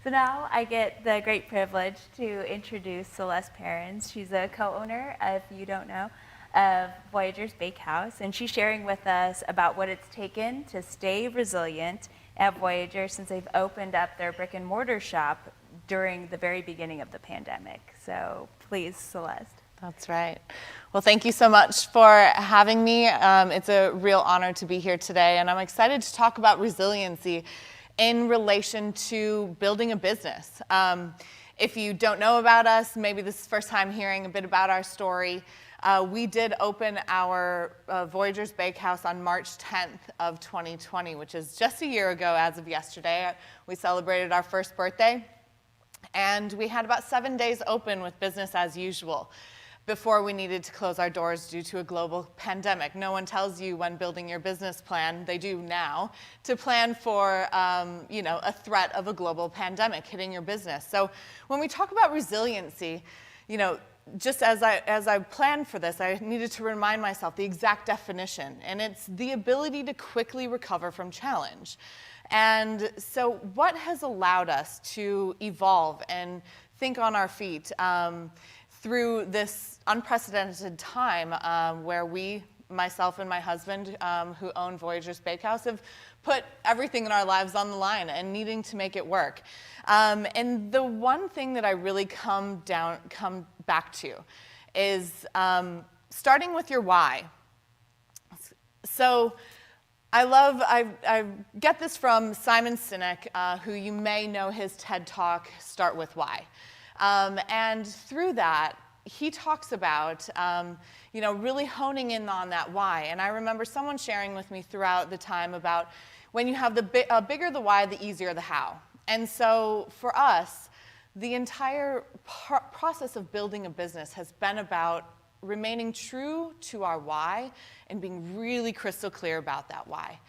So now I get the great privilege to introduce Celeste Parins. She's a co-owner, if you don't know, of Voyageurs Bakehouse, and she's sharing with us about what it's taken to stay resilient at Voyager since they've opened up their brick and mortar shop during the very beginning of the pandemic. So please, Celeste. That's right. Well, thank you so much for having me. It's a real honor to be here today, and I'm excited to talk about resiliency in relation to building a business. If you don't know about us, maybe this is the first time hearing a bit about our story. We did open our Voyageurs Bakehouse on March 10th of 2020, which is just a year ago as of yesterday. We celebrated our first birthday, and we had about 7 days open with business as usual before we needed to close our doors due to a global pandemic. No one tells you when building your business plan, they do now, to plan for a threat of a global pandemic hitting your business. So when we talk about resiliency, just as I planned for this, I needed to remind myself the exact definition, and it's the ability to quickly recover from challenge. And so what has allowed us to evolve and think on our feet through this unprecedented time where we, myself and my husband, who own Voyageurs Bakehouse, have put everything in our lives on the line and needing to make it work. And the one thing that I really come back to is starting with your why. So I get this from Simon Sinek, who you may know his TED Talk, Start With Why. And through that, he talks about, really honing in on that why. And I remember someone sharing with me throughout the time about when you have the bigger the why, the easier the how. And so for us, the entire process of building a business has been about remaining true to our why and being really crystal clear about that why.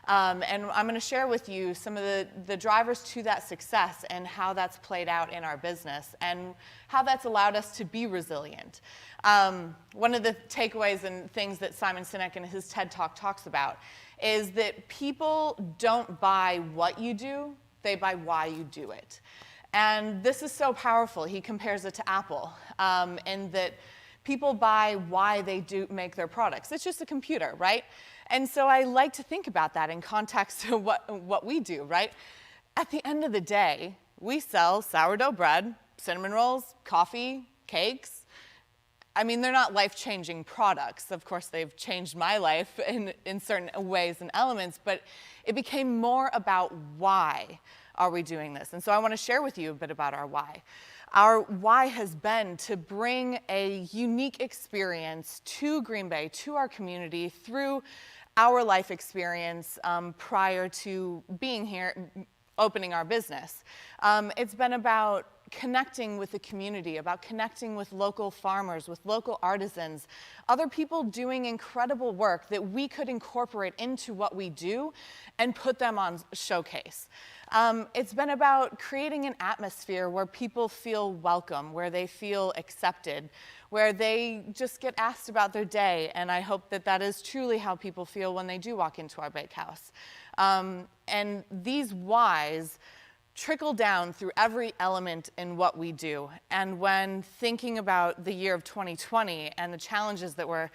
And I'm going to share with you some of the drivers to that success and how that's played out in our business and how that's allowed us to be resilient. One of the takeaways and things that Simon Sinek in his TED Talk talks about is that people don't buy what you do, they buy why you do it. And this is so powerful. He compares it to Apple, in that people buy why they do make their products. It's just a computer, right? And so I like to think about that in context of what we do, right? At the end of the day, we sell sourdough bread, cinnamon rolls, coffee, cakes. I mean, they're not life-changing products. Of course, they've changed my life in certain ways and elements, but it became more about why are we doing this. And so I want to share with you a bit about our why. Our why has been to bring a unique experience to Green Bay, to our community, through our life experience prior to being here, opening our business. It's been about connecting with the community, about connecting with local farmers, with local artisans, other people doing incredible work that we could incorporate into what we do and put them on showcase. It's been about creating an atmosphere where people feel welcome, where they feel accepted, where they just get asked about their day, and I hope that that is truly how people feel when they do walk into our bakehouse. And these whys trickle down through every element in what we do. And when thinking about the year of 2020 and the challenges that were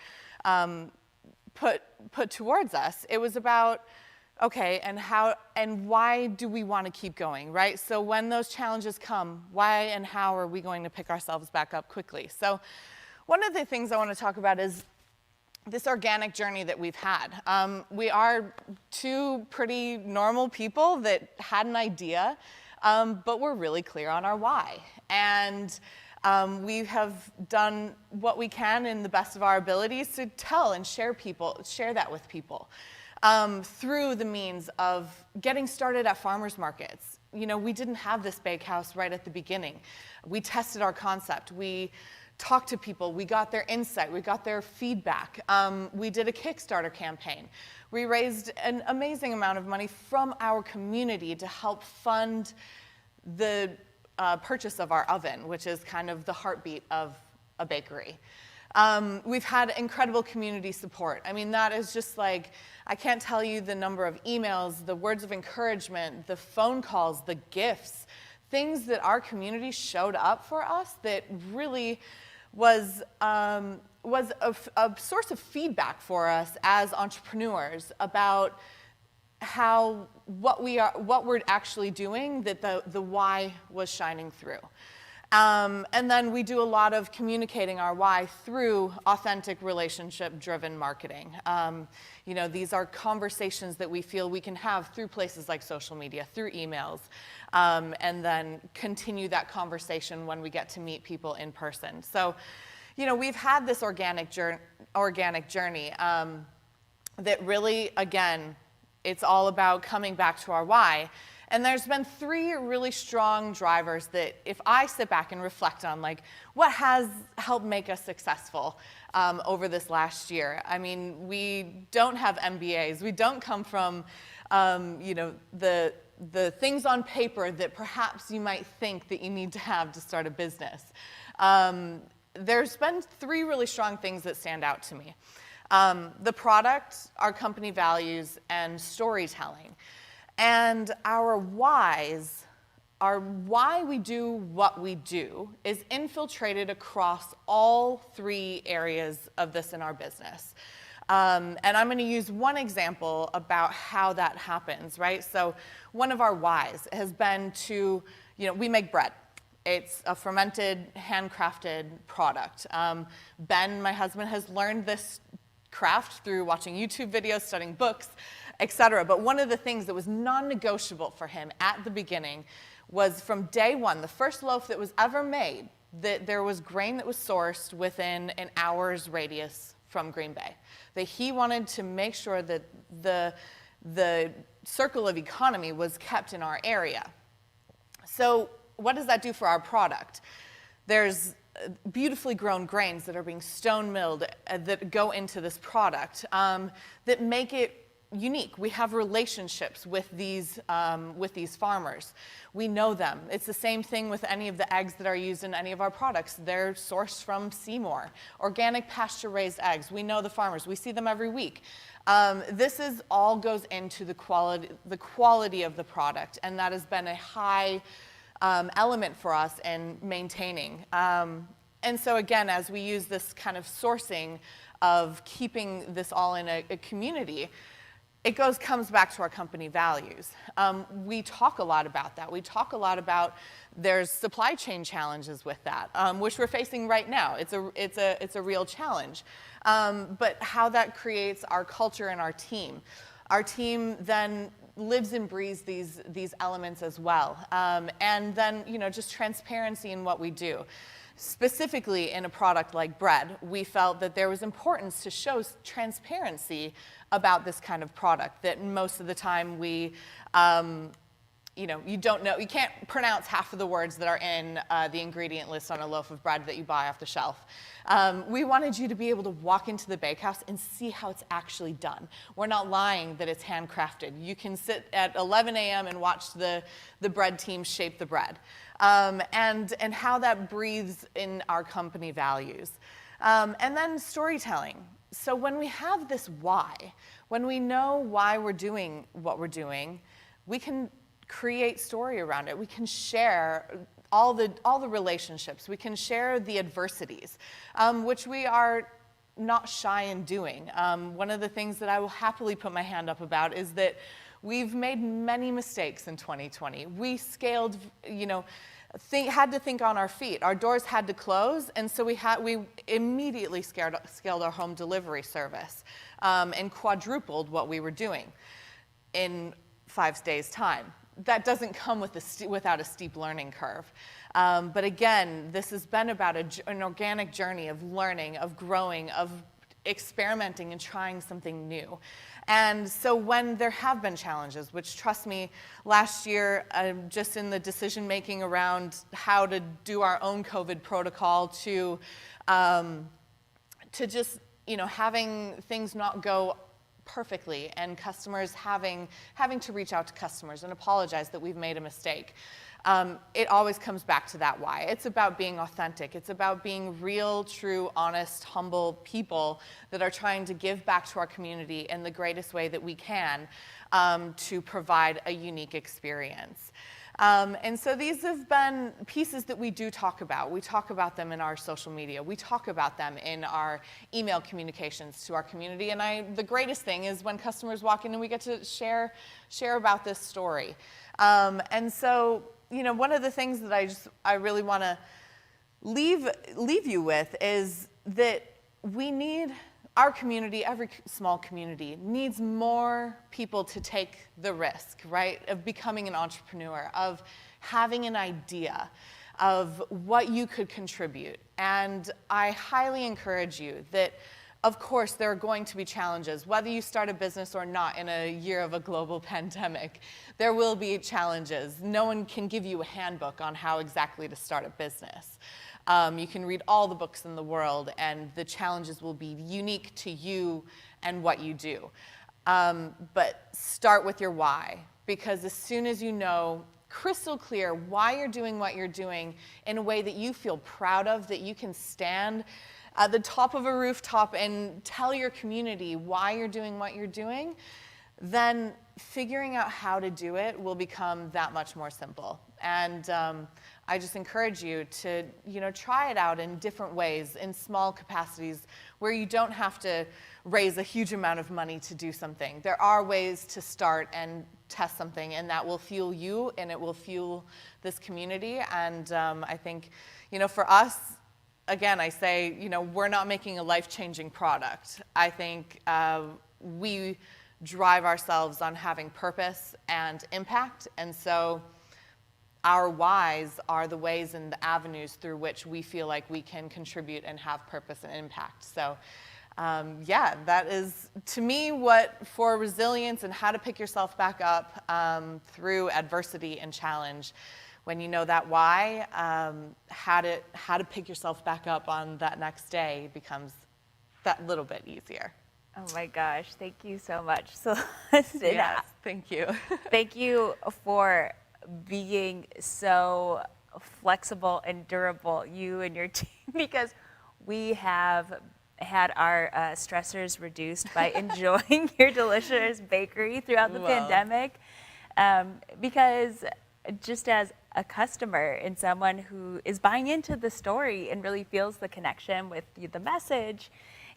put towards us, it was about, okay, and why do we want to keep going, right? So when those challenges come, why and how are we going to pick ourselves back up quickly? So one of the things I want to talk about is this organic journey that we've had. We are two pretty normal people that had an idea, but we're really clear on our why. And we have done what we can in the best of our abilities to tell and share that with people through the means of getting started at farmers markets. We didn't have this bakehouse right at the beginning. We tested our concept. We talked to people, we got their insight, we got their feedback. We did a Kickstarter campaign. We raised an amazing amount of money from our community to help fund the purchase of our oven, which is kind of the heartbeat of a bakery. We've had incredible community support. I mean, that is just like, I can't tell you the number of emails, the words of encouragement, the phone calls, the gifts, things that our community showed up for us that really was a source of feedback for us as entrepreneurs about what we're actually doing, that the why was shining through. And then we do a lot of communicating our why through authentic relationship-driven marketing. These are conversations that we feel we can have through places like social media, through emails, and then continue that conversation when we get to meet people in person. So, we've had this organic journey that really, again, it's all about coming back to our why. And there's been 3 really strong drivers that if I sit back and reflect on, like, what has helped make us successful over this last year. I mean, we don't have MBAs. We don't come from, the things on paper that perhaps you might think that you need to have to start a business. There's been 3 really strong things that stand out to me. The product, our company values, and storytelling. And our whys, our why we do what we do, is infiltrated across all 3 areas of this in our business. And I'm going to use one example about how that happens, right? So one of our whys has been to, we make bread. It's a fermented, handcrafted product. Ben, my husband, has learned this craft through watching YouTube videos, studying books, etc. But one of the things that was non-negotiable for him at the beginning was from day one, the first loaf that was ever made, that there was grain that was sourced within an hour's radius from Green Bay. That he wanted to make sure that the circle of economy was kept in our area. So what does that do for our product? There's beautifully grown grains that are being stone milled that go into this product that make it unique. We have relationships with these farmers. We know them. It's the same thing with any of the eggs that are used in any of our products. They're sourced from Seymour. Organic pasture-raised eggs. We know the farmers. We see them every week. This all goes into the quality of the product, and that has been a high element for us in maintaining. And so again, as we use this kind of sourcing of keeping this all in a community, it comes back to our company values. We talk a lot about that. We talk a lot about there's supply chain challenges with that, which we're facing right now. It's a real challenge. But how that creates our culture and our team. Our team then lives and breathes these elements as well. And then, just transparency in what we do. Specifically in a product like bread, we felt that there was importance to show transparency about this kind of product, that most of the time we, you don't know, you can't pronounce half of the words that are in the ingredient list on a loaf of bread that you buy off the shelf. We wanted you to be able to walk into the bakehouse and see how it's actually done. We're not lying that it's handcrafted. You can sit at 11 a.m. and watch the bread team shape the bread. And how that breathes in our company values. And then storytelling. So when we have this why, when we know why we're doing what we're doing, we can create story around it. We can share all the relationships. We can share the adversities, which we are not shy in doing. One of the things that I will happily put my hand up about is that we've made many mistakes in 2020. We scaled, had to think on our feet. Our doors had to close, and so we immediately scaled our home delivery service and quadrupled what we were doing in 5 days' time. That doesn't come without a steep learning curve. But again, this has been about an organic journey of learning, of growing, of experimenting and trying something new. And so when there have been challenges, which trust me, last year, just in the decision making around how to do our own COVID protocol to just, having things not go perfectly and customers having to reach out to customers and apologize that we've made a mistake. It always comes back to that why. It's about being authentic. It's about being real, true, honest, humble people that are trying to give back to our community in the greatest way that we can to provide a unique experience. And so these have been pieces that we do talk about. We talk about them in our social media. We talk about them in our email communications to our community. And the greatest thing is when customers walk in and we get to share about this story. And so, one of the things that I really want to leave you with is that our community, every small community, needs more people to take the risk, right, of becoming an entrepreneur, of having an idea of what you could contribute. And I highly encourage you that, of course, there are going to be challenges. Whether you start a business or not in a year of a global pandemic, there will be challenges. No one can give you a handbook on how exactly to start a business. You can read all the books in the world, and the challenges will be unique to you and what you do. But start with your why, because as soon as you know crystal clear why you're doing what you're doing in a way that you feel proud of, that you can stand at the top of a rooftop and tell your community why you're doing what you're doing, then figuring out how to do it will become that much more simple. And I just encourage you to, try it out in different ways, in small capacities, where you don't have to raise a huge amount of money to do something. There are ways to start and test something, and that will fuel you, and it will fuel this community. And I think, for us, again, I say, we're not making a life-changing product. I think we drive ourselves on having purpose and impact, and so our whys are the ways and the avenues through which we feel like we can contribute and have purpose and impact. So that is, to me, what for resilience and how to pick yourself back up through adversity and challenge. When you know that why, how to pick yourself back up on that next day becomes that little bit easier. Oh my gosh, thank you so much, Celeste. Yes, thank you. Thank you for being so flexible and durable, you and your team, because we have had our stressors reduced by enjoying your delicious bakery throughout the pandemic. Because just as a customer and someone who is buying into the story and really feels the connection with the message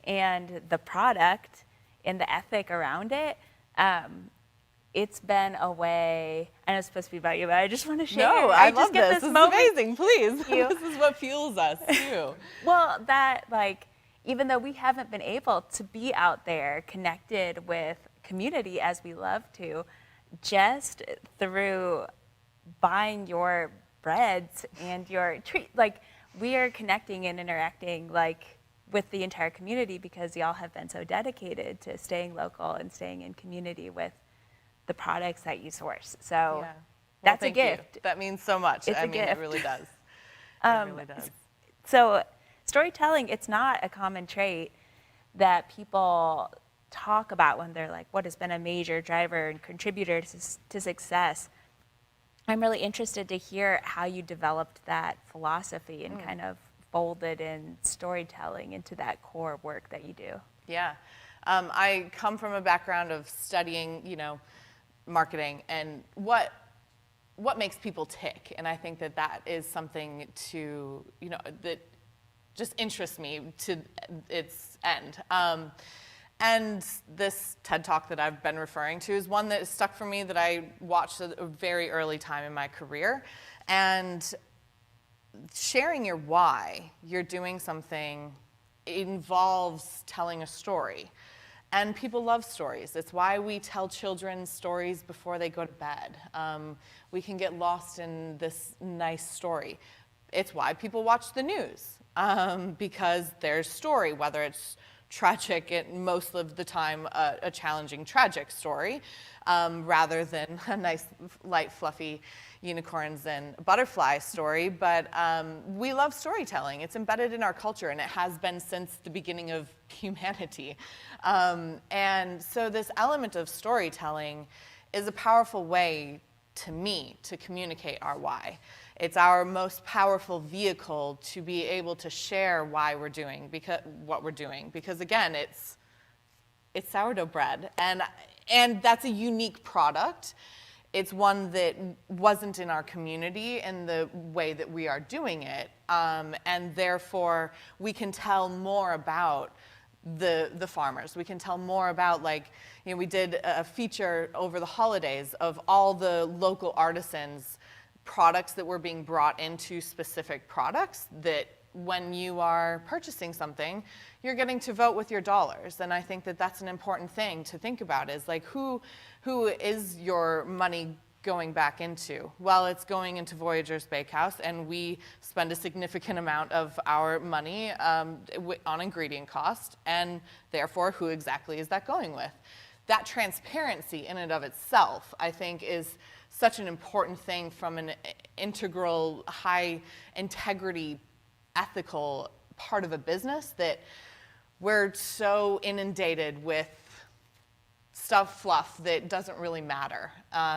and the product and the ethic around it, it's been a way. I know it's supposed to be about you, but I just want to share. No, I love just get this. This is moment. amazing. Please, this is what fuels us too. Well, even though we haven't been able to be out there connected with community as we love to, just through buying your breads and your treat, we are connecting and interacting with the entire community because y'all have been so dedicated to staying local and staying in community with the products that you source. So that's a gift. That means so much. It's a gift. It really does. It really does. So storytelling, it's not a common trait that people talk about when they're like, what has been a major driver and contributor to success? I'm really interested to hear how you developed that philosophy and kind of folded in storytelling into that core work that you do. Yeah. I come from a background of studying, marketing and what makes people tick. And I think that is something to, that just interests me to its end. And this TED Talk that I've been referring to is one that stuck for me that I watched at a very early time in my career. And sharing your why you're doing something involves telling a story. And people love stories. It's why we tell children stories before they go to bed. We can get lost in this nice story. It's why people watch the news, because there's story, whether it's tragic, and most of the time a challenging, tragic story, rather than a nice, light, fluffy unicorns and butterfly story. But we love storytelling. It's embedded in our culture, and it has been since the beginning of humanity. And so this element of storytelling is a powerful way, to me, to communicate our why. It's our most powerful vehicle to be able to share why we're doing what we're doing. Because again, it's sourdough bread, and that's a unique product. it's one that wasn't in our community in the way that we are doing it, and therefore we can tell more about the farmers. We can tell more about, like, we did a feature over the holidays of all the local artisans, products that were being brought into specific products, that when you are purchasing something, you're getting to vote with your dollars. And I think that that's an important thing to think about, is like, who is your money going back into? Well, it's going into Voyageurs Bakehouse, and we spend a significant amount of our money on ingredient cost, and therefore, who exactly is that going with? That transparency in and of itself, I think, is such an important thing from an integral, high integrity, ethical part of a business, that we're so inundated with fluff that doesn't really matter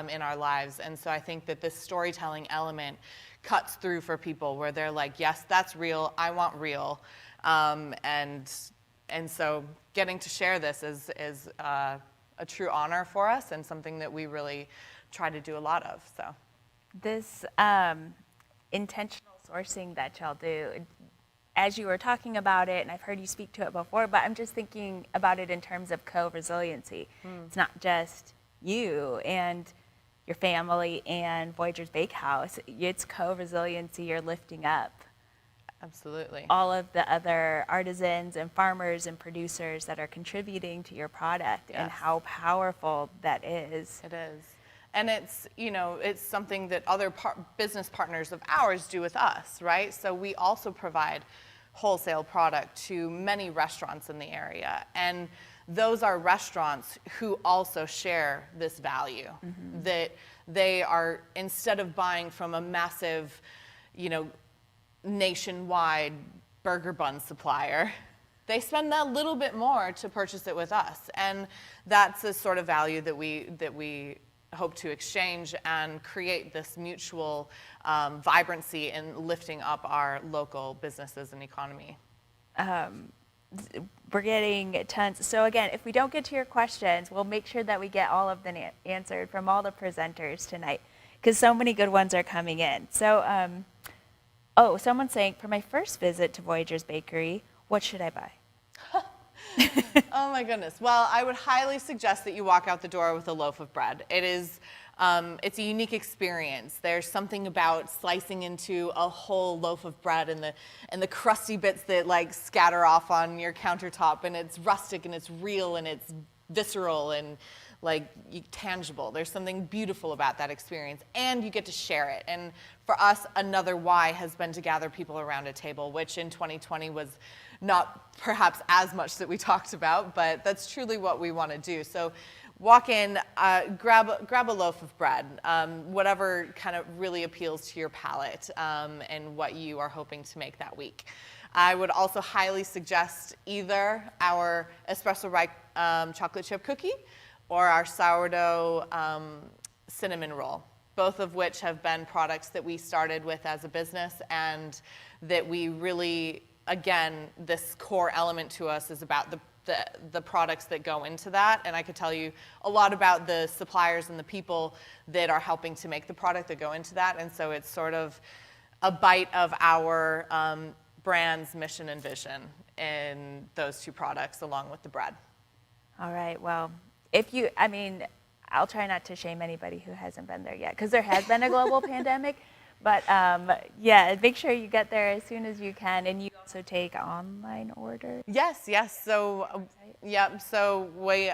in our lives. And so I think that this storytelling element cuts through for people, where they're like, yes, that's real, I want real. And so getting to share this is a true honor for us, and something that we really try to do a lot of. So This intentional sourcing that y'all do, as you were talking about it, and I've heard you speak to it before, but I'm just thinking about it in terms of co-resiliency. It's not just you and your family and Voyageurs Bakehouse. It's co-resiliency. You're lifting up absolutely all of the other artisans and farmers and producers that are contributing to your product, and how powerful that is. It is. And it's, it's something that other business partners of ours do with us, right? So we also provide wholesale product to many restaurants in the area. And those are restaurants who also share this value, that they are, instead of buying from a massive, nationwide burger bun supplier, they spend that little bit more to purchase it with us. And that's the sort of value that we hope to exchange and create this mutual vibrancy in lifting up our local businesses and economy. We're getting tons. So again, if we don't get to your questions, we'll make sure that we get all of them answered from all the presenters tonight, because so many good ones are coming in. So, someone's saying, for my first visit to Voyageurs Bakery, what should I buy? Oh my goodness. Well, I would highly suggest that you walk out the door with a loaf of bread. It is, it's a unique experience. There's something about slicing into a whole loaf of bread, and the crusty bits that like scatter off on your countertop, and it's rustic and it's real and it's visceral and like tangible. There's something beautiful about that experience, and you get to share it. And for us, another why has been to gather people around a table, which in 2020 was not perhaps as much that we talked about, but that's truly what we want to do. So walk in, grab a loaf of bread, whatever kind of really appeals to your palate, and what you are hoping to make that week. I would also highly suggest either our espresso rye chocolate chip cookie or our sourdough cinnamon roll, both of which have been products that we started with as a business, and that we really, again, this core element to us is about the products that go into that. And I could tell you a lot about the suppliers and the people that are helping to make the product that go into that. And so it's sort of a bite of our brand's mission and vision in those two products, along with the bread. All right, well, I'll try not to shame anybody who hasn't been there yet, because there has been a global pandemic. But make sure you get there as soon as you can, and you also take online orders. Yes. So, so we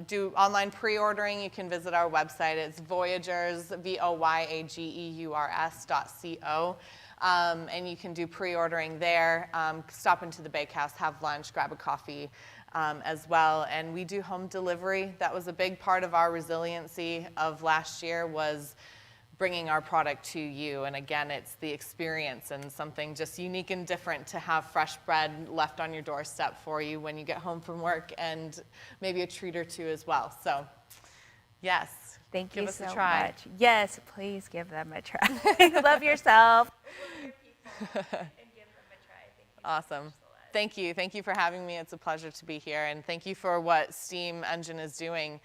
do online pre-ordering. You can visit our website. It's Voyageurs, voyageurs.co. And you can do pre-ordering there. Stop into the bakehouse, have lunch, grab a coffee as well. And we do home delivery. That was a big part of our resiliency of last year, was bringing our product to you. And again, it's the experience and something just unique and different to have fresh bread left on your doorstep for you when you get home from work, and maybe a treat or two as well. So yes, Thank you give us so a try. much. Yes, please give them a try. Love yourself. Love your people, and give them a try. Thank you. Awesome. Thank you. Thank you for having me. It's a pleasure to be here. And thank you for what Steam Engine is doing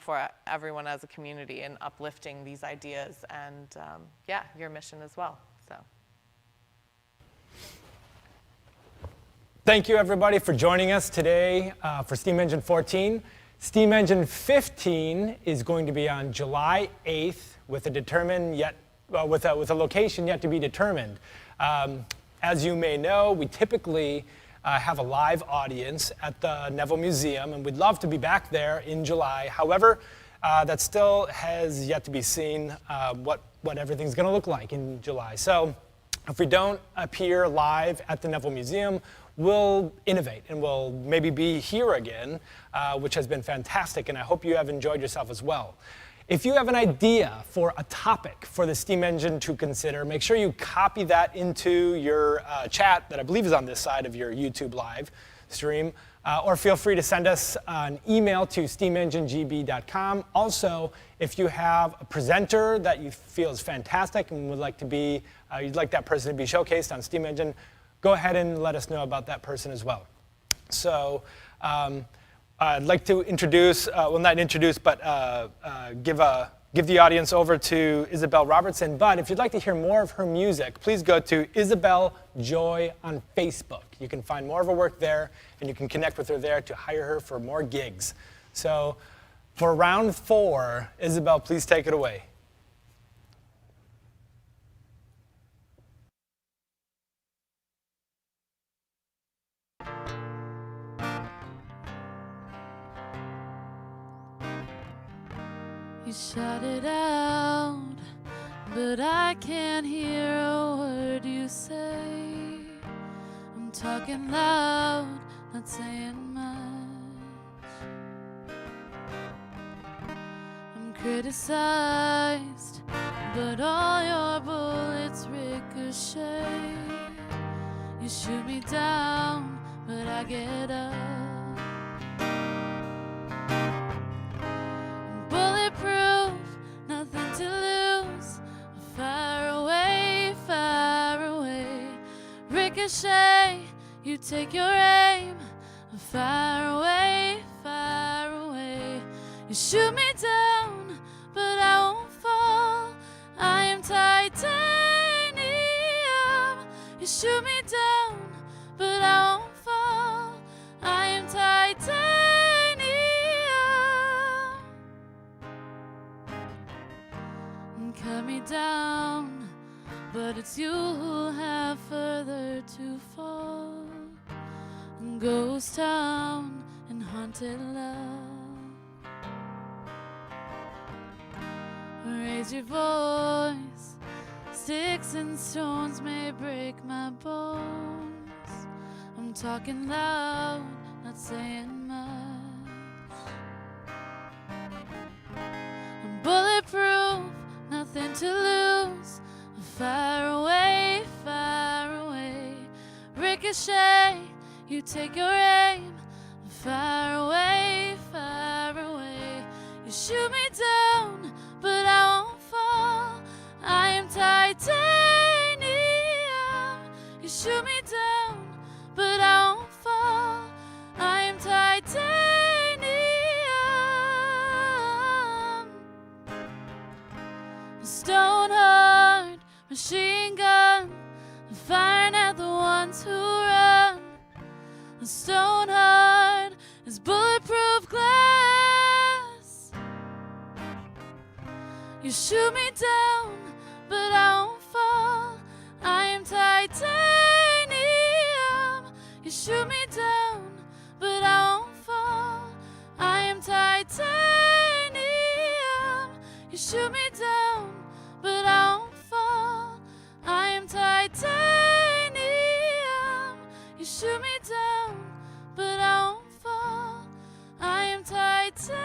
for everyone as a community and uplifting these ideas and, yeah, your mission as well. So. Thank you, everybody, for joining us today for Steam Engine 14. Steam Engine 15 is going to be on July 8th with a location yet to be determined. As you may know, we typically have a live audience at the Neville Museum, and we'd love to be back there in July. However, that still has yet to be seen what everything's going to look like in July. So if we don't appear live at the Neville Museum, we'll innovate and we'll maybe be here again, which has been fantastic, and I hope you have enjoyed yourself as well. If you have an idea for a topic for the steam engine to consider, make sure you copy that into your chat that I believe is on this side of your YouTube live stream, or feel free to send us an email to steamenginegb.com. Also, if you have a presenter that you feel is fantastic and would like to be, you'd like that person to be showcased on Steam Engine, go ahead and let us know about that person as well. So I'd like to introduce, well, not introduce, but give the audience over to Isabel Robertson. But if you'd like to hear more of her music, please go to Isabel Joy on Facebook. You can find more of her work there, and you can connect with her there to hire her for more gigs. So for round 4, Isabel, please take it away. You shout it out, but I can't hear a word you say. I'm talking loud, not saying much. I'm criticized, but all your bullets ricochet. You shoot me down, but I get up. Nothing to lose. Far away, far away. Ricochet, you take your aim. Far away, far away. You shoot me down, but I won't fall. I am titanium. You shoot me down, but I won't fall. I am titanium. Cut me down, but it's you who have further to fall. Ghost town and haunted love. Raise your voice. Sticks and stones may break my bones. I'm talking loud, not saying much. I'm bulletproof, nothing to lose. Far away, far away. Ricochet, you take your aim. Far away, far away. You shoot me down, but I won't fall. I am titanium. You shoot me down, but I won't fall. I am titanium. Stone hard machine gun, firing at the ones who run. Stone hard is bulletproof glass. You shoot me down, but I won't fall. I am titanium. You shoot me down, but I won't fall. I am titanium. You shoot me down, but I won't fall. I am titanium. You shoot me down, but I won't fall. I am titanium.